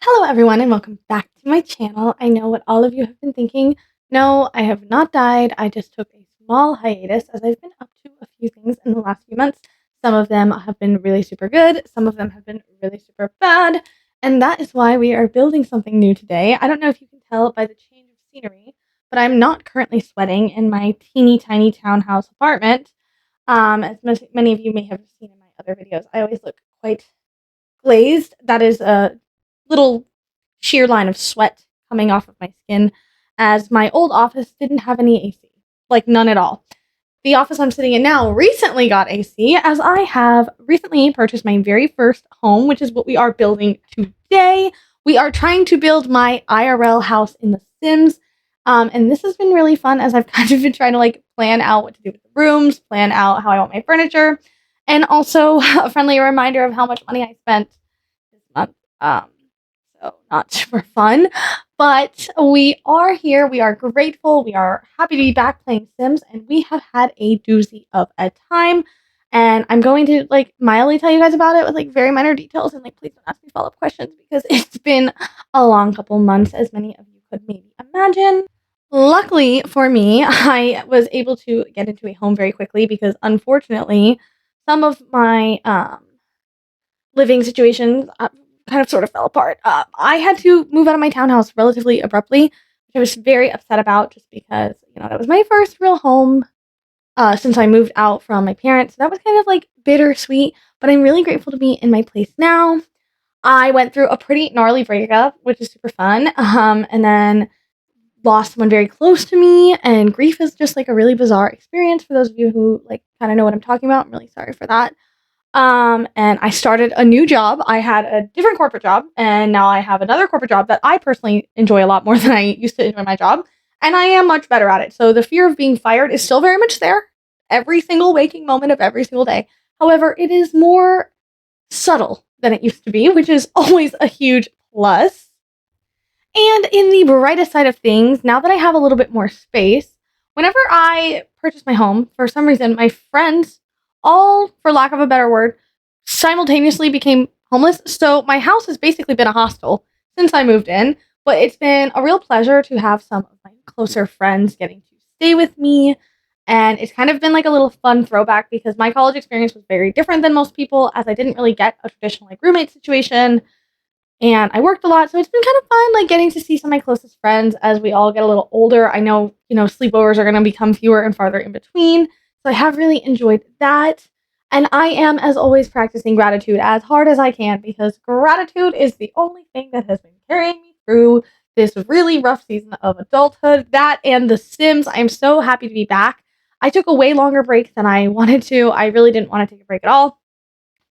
Hello, everyone, and welcome back to my channel. I know what all of you have been thinking. No, I have not died. I just took a small hiatus as I've been up to a few things in the last few months. Some of them have been really super good, some of them have been really super bad, and that is why we are building something new today. I don't know if you can tell by the change of scenery, but I'm not currently sweating in my teeny tiny townhouse apartment. As many of you may have seen in my other videos, I always look quite glazed. That is a little sheer line of sweat coming off of my skin, as my old office didn't have any AC. Like, none at all. The office I'm sitting in now recently got AC, as I have recently purchased my very first home, which is what we are building today. We are trying to build my IRL house in The Sims. And this has been really fun, as I've kind of been trying to plan out what to do with the rooms, plan out how I want my furniture, and also a friendly reminder of how much money I spent this month. So not super fun, but we are here. We are grateful. We are happy to be back playing Sims, and we have had a doozy of a time. And I'm going to mildly tell you guys about it with very minor details, and please don't ask me follow-up questions because it's been a long couple months, as many of you could maybe imagine. Luckily for me, I was able to get into a home very quickly because unfortunately, some of my living situations kind of sort of fell apart. I had to move out of my townhouse relatively abruptly, which I was very upset about just because, that was my first real home since I moved out from my parents. So that was kind of bittersweet, but I'm really grateful to be in my place now. I went through a pretty gnarly breakup, which is super fun, and then lost someone very close to me, and grief is just a really bizarre experience for those of you who kind of know what I'm talking about. I'm really sorry for that. And I started a new job. I had a different corporate job, and now I have another corporate job that I personally enjoy a lot more than I used to enjoy my job, and I am much better at it. So the fear of being fired is still very much there every single waking moment of every single day. However, it is more subtle than it used to be, which is always a huge plus. And in the brightest side of things, now that I have a little bit more space, whenever I purchased my home, for some reason, my friends, all for lack of a better word, simultaneously became homeless. So my house has basically been a hostel since I moved in, but it's been a real pleasure to have some of my closer friends getting to stay with me. And it's kind of been a little fun throwback because my college experience was very different than most people, as I didn't really get a traditional roommate situation. And I worked a lot, so it's been kind of fun, getting to see some of my closest friends as we all get a little older. I know, sleepovers are going to become fewer and farther in between, so I have really enjoyed that. And I am, as always, practicing gratitude as hard as I can because gratitude is the only thing that has been carrying me through this really rough season of adulthood. That and The Sims. I'm so happy to be back. I took a way longer break than I wanted to. I really didn't want to take a break at all,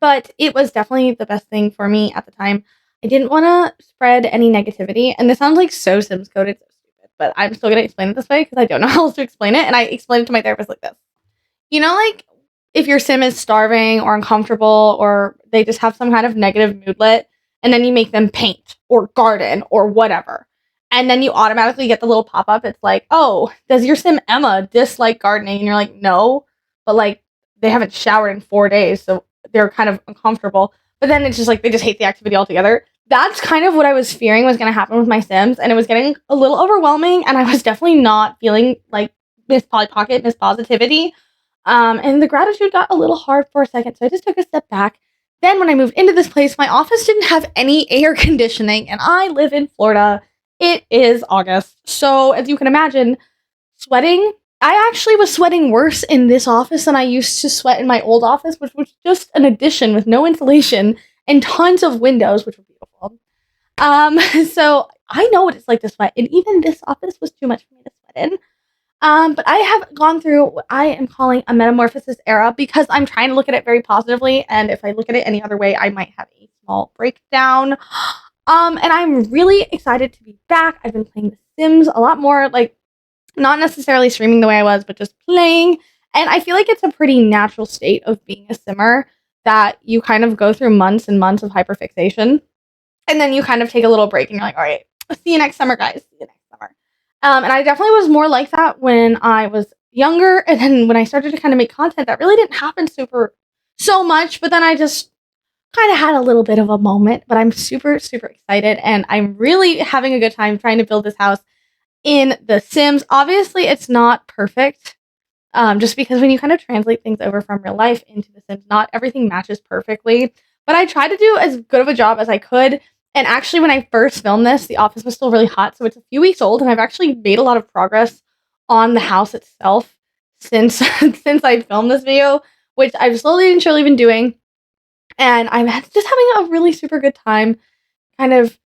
but it was definitely the best thing for me at the time. I didn't want to spread any negativity, and this sounds so Sims coded, so stupid, but I'm still going to explain it this way because I don't know how else to explain it, and I explained it to my therapist like this. If your sim is starving or uncomfortable or they just have some kind of negative moodlet, and then you make them paint or garden or whatever, and then you automatically get the little pop-up. It's oh, does your sim Emma dislike gardening? And you're no, but they haven't showered in 4 days, so they're kind of uncomfortable. But then it's just they just hate the activity altogether. That's kind of what I was fearing was going to happen with my Sims, and it was getting a little overwhelming, and I was definitely not feeling Miss Polly Pocket, Miss Positivity. And the gratitude got a little hard for a second, so I just took a step back. Then when I moved into this place, my office didn't have any air conditioning, and I live in Florida. It is August, so as you can imagine, sweating. I actually was sweating worse in this office than I used to sweat in my old office, which was just an addition with no insulation and tons of windows, which were beautiful. So I know what it's like to sweat, and even this office was too much for me to sweat in. But I have gone through what I am calling a metamorphosis era because I'm trying to look at it very positively, and if I look at it any other way, I might have a small breakdown. And I'm really excited to be back. I've been playing The Sims a lot more, not necessarily streaming the way I was, but just playing. And I feel it's a pretty natural state of being a simmer that you kind of go through months and months of hyperfixation. And then you kind of take a little break and you're all right, see you next summer, guys. See you next summer. And I definitely was more like that when I was younger. And then when I started to kind of make content, that really didn't happen so much. But then I just kind of had a little bit of a moment, but I'm super, super excited and I'm really having a good time trying to build this house in The Sims. Obviously, it's not perfect. Just because when you kind of translate things over from real life into The Sims, not everything matches perfectly. But I tried to do as good of a job as I could. And actually, when I first filmed this, the office was still really hot, so it's a few weeks old, and I've actually made a lot of progress on the house itself since since I filmed this video, which I've slowly and surely been doing. And I'm just having a really super good time, kind of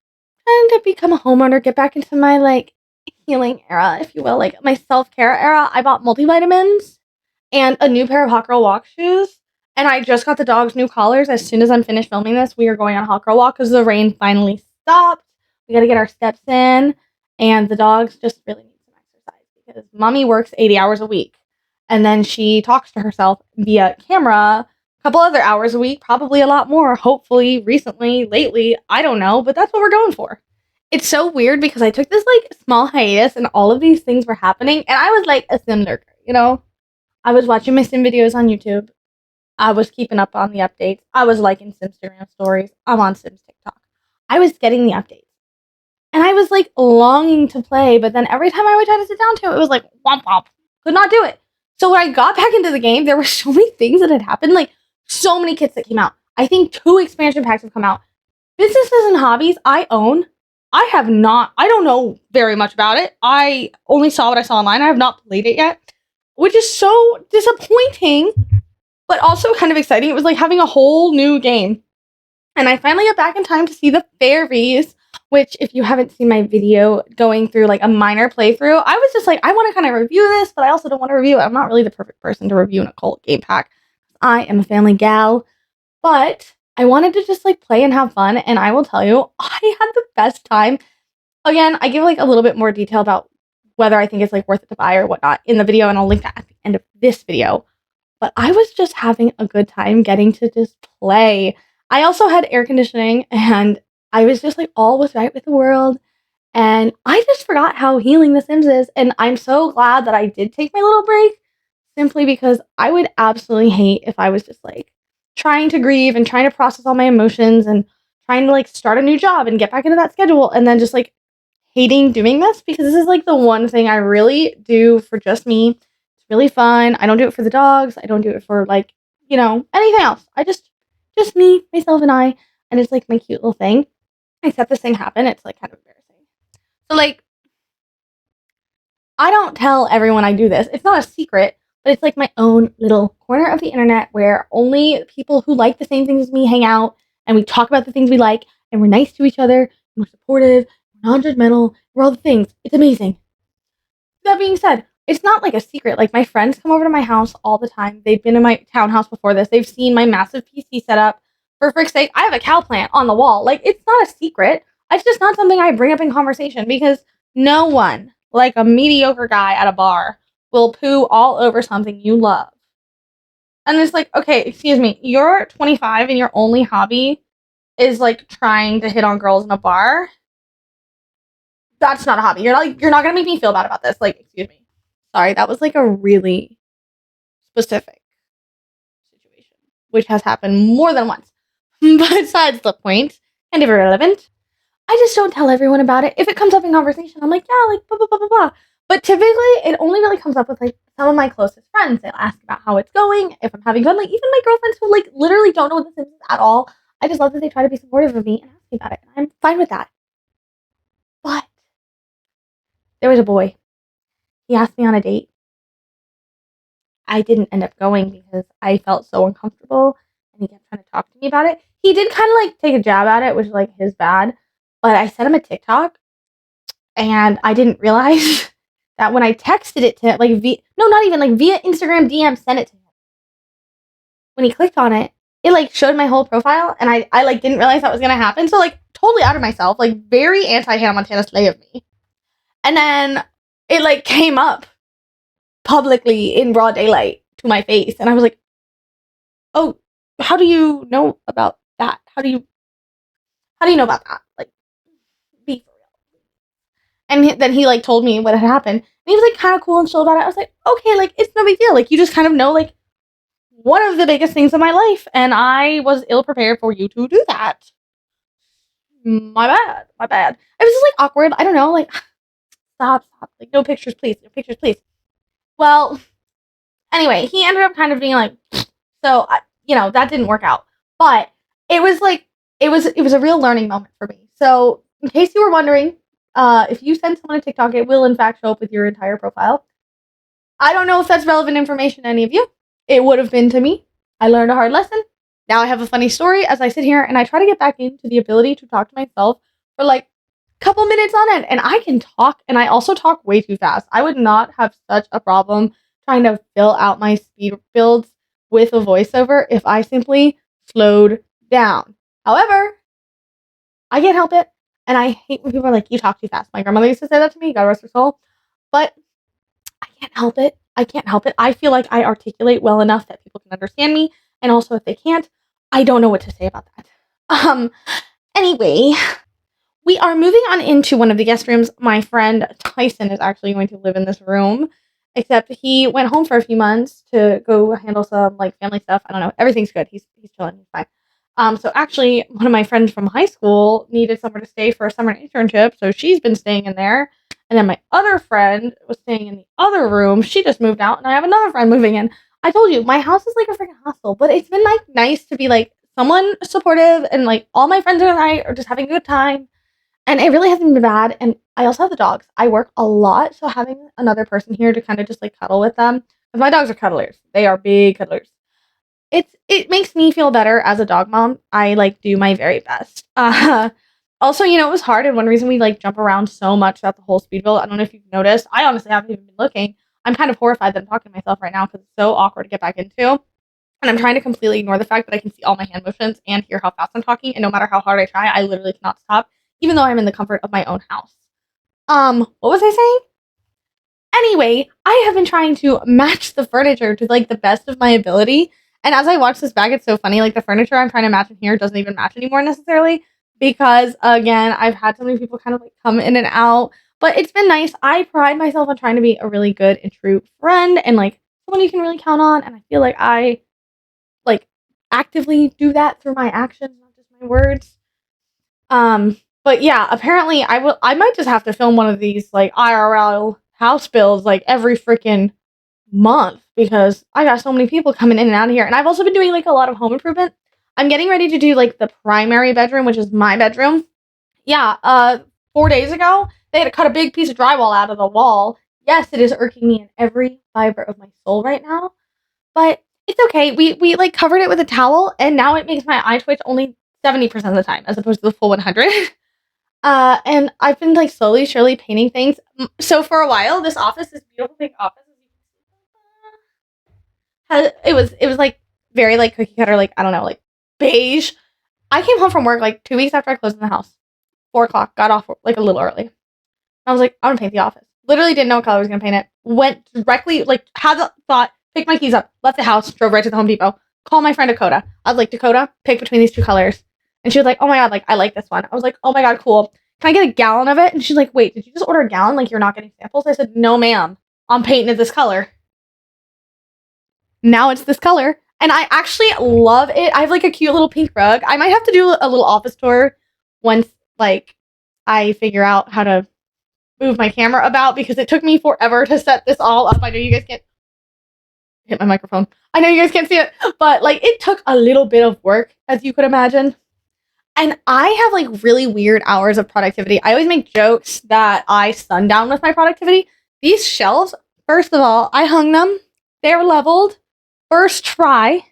trying to become a homeowner, get back into my like healing era, if you will, like my self care era. I bought multivitamins and a new pair of Hot Girl Walk shoes. And I just got the dog's new collars. As soon as I'm finished filming this, we are going on a Hot Girl Walk because the rain finally stopped. We got to get our steps in. And the dogs just really need some exercise because mommy works 80 hours a week. And then she talks to herself via camera a couple other hours a week, probably a lot more, hopefully, recently, lately. I don't know, but that's what we're going for. It's so weird because I took this like small hiatus and all of these things were happening. And I was like a sim lurker, you know? I was watching my sim videos on YouTube. I was keeping up on the updates. I was liking Simstagram stories. I'm on Sims TikTok. I was getting the updates. And I was like longing to play, but then every time I would try to sit down to it, it was like womp womp. Could not do it. So when I got back into the game, there were so many things that had happened, like so many kits that came out. I think 2 expansion packs have come out. Businesses and hobbies I own. I don't know very much about it. I only saw what I saw online. I have not played it yet, which is so disappointing, but also kind of exciting. It was like having a whole new game. And I finally got back in time to see the fairies, which if you haven't seen my video going through like a minor playthrough, I was just like, I want to kind of review this, but I also don't want to review it. I'm not really the perfect person to review an occult game pack. I am a family gal, but I wanted to just like play and have fun. And I will tell you, I had the best time. Again, I give like a little bit more detail about whether I think it's like worth it to buy or whatnot in the video, and I'll link that at the end of this video. But I was just having a good time getting to just play. I also had air conditioning and I was just like all was right with the world. And I just forgot how healing The Sims is. And I'm so glad that I did take my little break simply because I would absolutely hate if I was just like trying to grieve and trying to process all my emotions and trying to like start a new job and get back into that schedule and then just like hating doing this because this is like the one thing I really do for just me. It's really fun. I don't do it for the dogs. I don't do it for like, anything else. I just me, myself and I, and it's like my cute little thing. Except this thing happened. It's like kind of embarrassing. So like I don't tell everyone I do this. It's not a secret, but it's like my own little corner of the internet where only people who like the same things as me hang out and we talk about the things we like and we're nice to each other and we're supportive, we're non-judgmental, we're all the things. It's amazing. That being said, it's not like a secret. Like my friends come over to my house all the time. They've been in my townhouse before this. They've seen my massive PC setup. For frick's sake, I have a cow plant on the wall. Like it's not a secret. It's just not something I bring up in conversation because no one, like a mediocre guy at a bar, will poo all over something you love. And it's like, okay, excuse me, you're 25 and your only hobby is like trying to hit on girls in a bar. That's not a hobby. You're not gonna make me feel bad about this. Like, excuse me. Sorry, that was like a really specific situation, which has happened more than once. Besides the point, and irrelevant. I just don't tell everyone about it. If it comes up in conversation, I'm like, yeah, like blah blah blah blah blah. But typically, it only really comes up with like some of my closest friends. They'll ask about how it's going, if I'm having fun. Like even my girlfriends who like literally don't know what this is at all. I just love that they try to be supportive of me and ask me about it. And I'm fine with that. But there was a boy. He asked me on a date. I didn't end up going because I felt so uncomfortable and he kept trying to talk to me about it. He did kind of like take a jab at it, which is like his bad. But I sent him a TikTok and I didn't realize that when I texted it to him, like not even like via Instagram DM, sent it to him. When he clicked on it, it like showed my whole profile and I like didn't realize that was gonna happen. So like totally out of myself, like very anti Hannah Montana slay of me. And then it like came up publicly in broad daylight to my face. And I was like, oh, how do you know about that? How do you know about that? Like, be for real. And then he like told me what had happened. And he was like kind of cool and chill about it. I was like, okay, like it's no big deal. Like you just kind of know like one of the biggest things in my life, and I was ill prepared for you to do that. My bad. My bad. It was just like awkward. I don't know. Like, stop. Like, no pictures, please. No pictures, please. Well, anyway, he ended up kind of being like, so, that didn't work out. But it was like, it was a real learning moment for me. So, in case you were wondering, if you send someone a TikTok, it will in fact show up with your entire profile. I don't know if that's relevant information to any of you. It would have been to me. I learned a hard lesson. Now I have a funny story as I sit here and I try to get back into the ability to talk to myself for like a couple minutes on end. And I can talk, and I also talk way too fast. I would not have such a problem trying to fill out my speed builds with a voiceover if I simply slowed down. However, I can't help it. And I hate when people are like, you talk too fast. My grandmother used to say that to me, God rest her soul. But I can't help it. I can't help it. I feel like I articulate well enough that people can understand me. And also, if they can't, I don't know what to say about that. Anyway, we are moving on into one of the guest rooms. My friend Tyson is actually going to live in this room, except he went home for a few months to go handle some like family stuff. I don't know. Everything's good. He's chilling. He's fine. So actually, one of my friends from high school needed somewhere to stay for a summer internship, so she's been staying in there. And then my other friend was staying in the other room. She just moved out, and I have another friend moving in. I told you, my house is like a freaking hostel, but it's been like nice to be like someone supportive, and like all my friends and I are just having a good time. And it really hasn't been bad. And I also have the dogs. I work a lot, so having another person here to kind of just like cuddle with them. 'Cause my dogs are cuddlers. They are big cuddlers. It makes me feel better as a dog mom. I like do my very best. Also, it was hard, and one reason we like jump around so much throughout the whole speed build. I don't know if you've noticed. I honestly haven't even been looking. I'm kind of horrified that I'm talking to myself right now because it's so awkward to get back into. And I'm trying to completely ignore the fact that I can see all my hand motions and hear how fast I'm talking. And no matter how hard I try, I literally cannot stop, even though I'm in the comfort of my own house. What was I saying? Anyway, I have been trying to match the furniture to like the best of my ability. And as I watch this back, it's so funny. Like the furniture I'm trying to match in here doesn't even match anymore necessarily because again, I've had so many people kind of like come in and out. But it's been nice. I pride myself on trying to be a really good and true friend and like someone you can really count on. And I feel like I like actively do that through my actions, not just my words. But yeah, apparently I might just have to film one of these like IRL house builds like every freaking month because I got so many people coming in and out of here. And I've also been doing like a lot of home improvement. I'm getting ready to do like the primary bedroom, which is my bedroom. Yeah, 4 days ago, they had to cut a big piece of drywall out of the wall. Yes, it is irking me in every fiber of my soul right now. But it's okay. We like covered it with a towel, and now it makes my eye twitch only 70% of the time, as opposed to the full 100. And I've been like slowly, surely painting things. So for a while, this office, this beautiful big office, it was like very like cookie cutter, like I don't know, like beige. I came home from work like 2 weeks after I closed in the house. 4 o'clock, got off like a little early. I was like, I'm gonna paint the office. Literally didn't know what color I was gonna paint it. Went directly, like, had the thought, picked my keys up, left the house, drove right to the Home Depot. Called my friend Dakota. I was like, Dakota, pick between these two colors. And she was like, oh my god, like, I like this one. I was like, oh my god, cool. Can I get a gallon of it? And she's like, wait, did you just order a gallon? Like, you're not getting samples? I said, no, ma'am. I'm painting it this color. Now it's this color. And I actually love it. I have like a cute little pink rug. I might have to do a little office tour once, like, I figure out how to move my camera about because it took me forever to set this all up. I know you guys can't hit my microphone. I know you guys can't see it, but like it took a little bit of work, as you could imagine. And I have like really weird hours of productivity. I always make jokes that I sundown with my productivity. These shelves, first of all, I hung them. They're leveled. First try.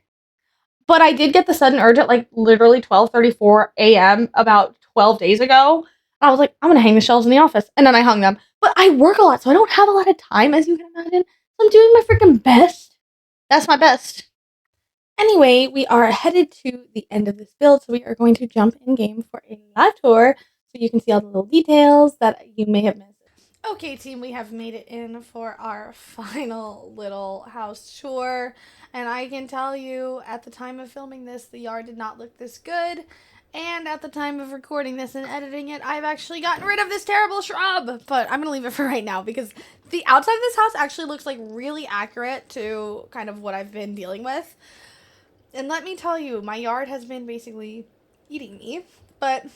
But I did get the sudden urge at like literally 12:34 a.m. about 12 days ago. I was like, I'm gonna hang the shelves in the office, and then I hung them. But I work a lot, so I don't have a lot of time, as you can imagine. So I'm doing my freaking best. That's my best. Anyway, we are headed to the end of this build, so we are going to jump in game for a live tour, so you can see all the little details that you may have missed. Okay, team, we have made it in for our final little house tour. And I can tell you, at the time of filming this, the yard did not look this good. And at the time of recording this and editing it, I've actually gotten rid of this terrible shrub. But I'm going to leave it for right now because the outside of this house actually looks like really accurate to kind of what I've been dealing with. And let me tell you, my yard has been basically eating me. But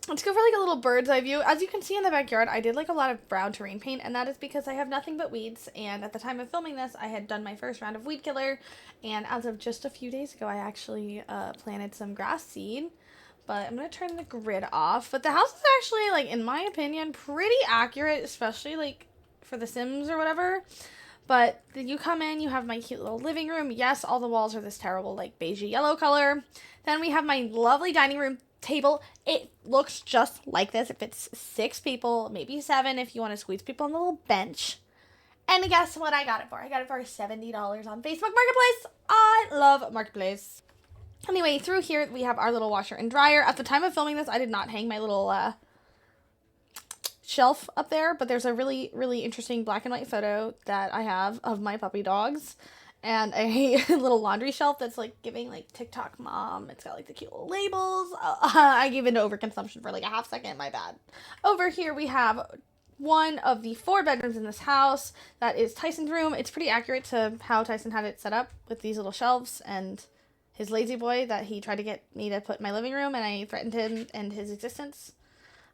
let's go for like a little bird's eye view. As you can see in the backyard, I did like a lot of brown terrain paint, and that is because I have nothing but weeds. And at the time of filming this, I had done my first round of weed killer. And as of just a few days ago, I actually planted some grass seed. But I'm going to turn the grid off. But the house is actually, like, in my opinion, pretty accurate, especially, like, for The Sims or whatever. But then you come in, you have my cute little living room. Yes, all the walls are this terrible, like, beigey yellow color. Then we have my lovely dining room table. It looks just like this. It fits 6 people, maybe 7 if you want to squeeze people on the little bench. And guess what I got it for? I got it for $70 on Facebook Marketplace. I love Marketplace. Anyway, through here, we have our little washer and dryer. At the time of filming this, I did not hang my little shelf up there, but there's a really, really interesting black and white photo that I have of my puppy dogs and a little laundry shelf that's, like, giving, like, TikTok mom. It's got, like, the cute little labels. I gave into overconsumption for, like, a half second. My bad. Over here, we have one of the 4 bedrooms in this house. That is Tyson's room. It's pretty accurate to how Tyson had it set up with these little shelves and his lazy boy that he tried to get me to put in my living room, and I threatened him and his existence.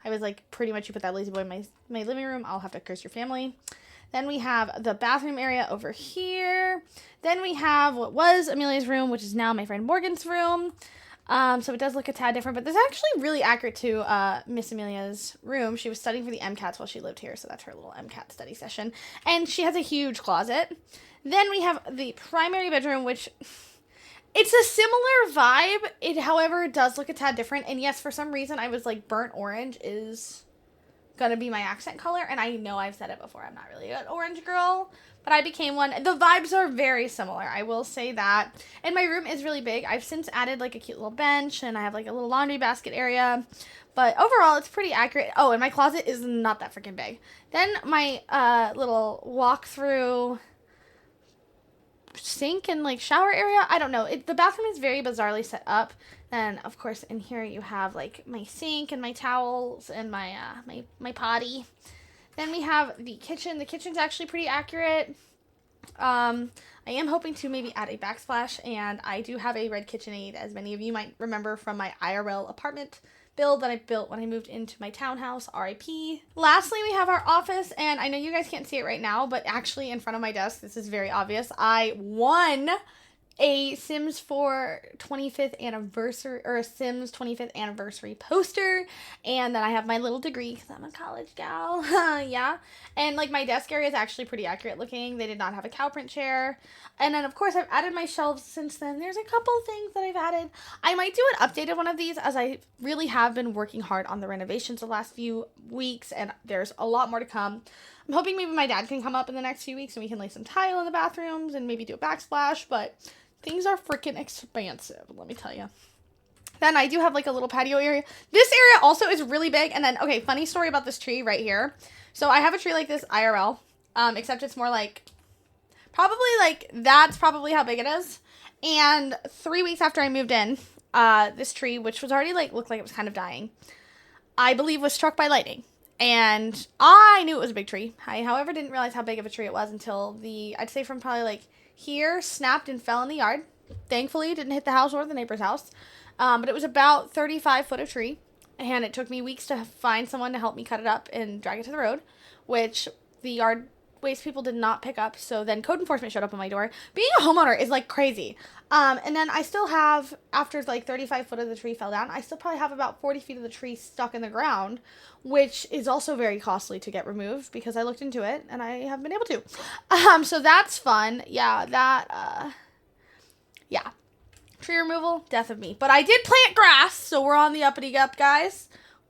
I was like, pretty much, you put that lazy boy in my living room, I'll have to curse your family. Then we have the bathroom area over here. Then we have what was Amelia's room, which is now my friend Morgan's room. So it does look a tad different, but this is actually really accurate to Miss Amelia's room. She was studying for the MCATs while she lived here, so that's her little MCAT study session. And she has a huge closet. Then we have the primary bedroom, which... it's a similar vibe. It, however, does look a tad different. And yes, for some reason, I was like, burnt orange is going to be my accent color. And I know I've said it before. I'm not really an orange girl, but I became one. The vibes are very similar. I will say that. And my room is really big. I've since added like a cute little bench, and I have like a little laundry basket area. But overall, it's pretty accurate. Oh, and my closet is not that freaking big. Then my little walk-through sink and like shower area. I don't know. The bathroom is very bizarrely set up. Then of course in here you have like my sink and my towels and my my potty. Then we have the kitchen. The kitchen's actually pretty accurate. I am hoping to maybe add a backsplash, and I do have a red KitchenAid, as many of you might remember from my IRL apartment build that I built when I moved into my townhouse, RIP. Lastly, we have our office, and I know you guys can't see it right now, but actually in front of my desk, this is very obvious, I won a Sims 4 25th anniversary, or a Sims 25th anniversary poster, and then I have my little degree because I'm a college gal. Yeah. And like my desk area is actually pretty accurate looking. They did not have a cow print chair. And then of course I've added my shelves since then. There's a couple things that I've added. I might do an updated one of these, as I really have been working hard on the renovations the last few weeks, and there's a lot more to come. I'm hoping maybe my dad can come up in the next few weeks and we can lay some tile in the bathrooms and maybe do a backsplash, but things are freaking expansive, let me tell you. Then I do have like a little patio area. This area also is really big. And then, okay, funny story about this tree right here. So I have a tree like this IRL, except it's more like, probably like, that's probably how big it is. And 3 weeks after I moved in, this tree, which was already like, looked like it was kind of dying, I believe was struck by lightning. And I knew it was a big tree. I, however, didn't realize how big of a tree it was until I'd say from probably like here, snapped and fell in the yard. Thankfully, it didn't hit the house or the neighbor's house. But it was about 35 foot of tree, and it took me weeks to find someone to help me cut it up and drag it to the road, which the yard waste people did not pick up. So then code enforcement showed up on my door. Being a homeowner is like crazy. And then I still have, after like 35 foot of the tree fell down, I still probably have about 40 feet of the tree stuck in the ground, which is also very costly to get removed because I looked into it and I have been able to. So that's fun. Yeah, yeah. Tree removal, death of me. But I did plant grass, so we're on the uppity up, guys.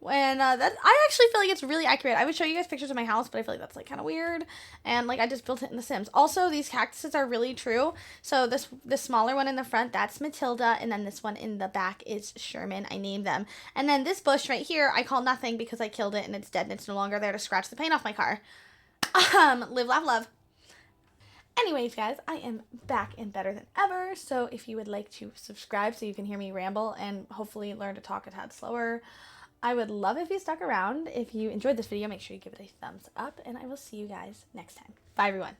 And that, I actually feel like it's really accurate. I would show you guys pictures of my house, but I feel like that's like kind of weird. And like I just built it in The Sims. Also, these cactuses are really true. So this smaller one in the front, that's Matilda, and then this one in the back is Sherman. I named them. And then this bush right here, I call Nothing because I killed it and it's dead and it's no longer there to scratch the paint off my car. Live, laugh, love. Anyways, guys, I am back and better than ever. So if you would like to subscribe so you can hear me ramble and hopefully learn to talk a tad slower, I would love if you stuck around. If you enjoyed this video, make sure you give it a thumbs up, and I will see you guys next time. Bye, everyone.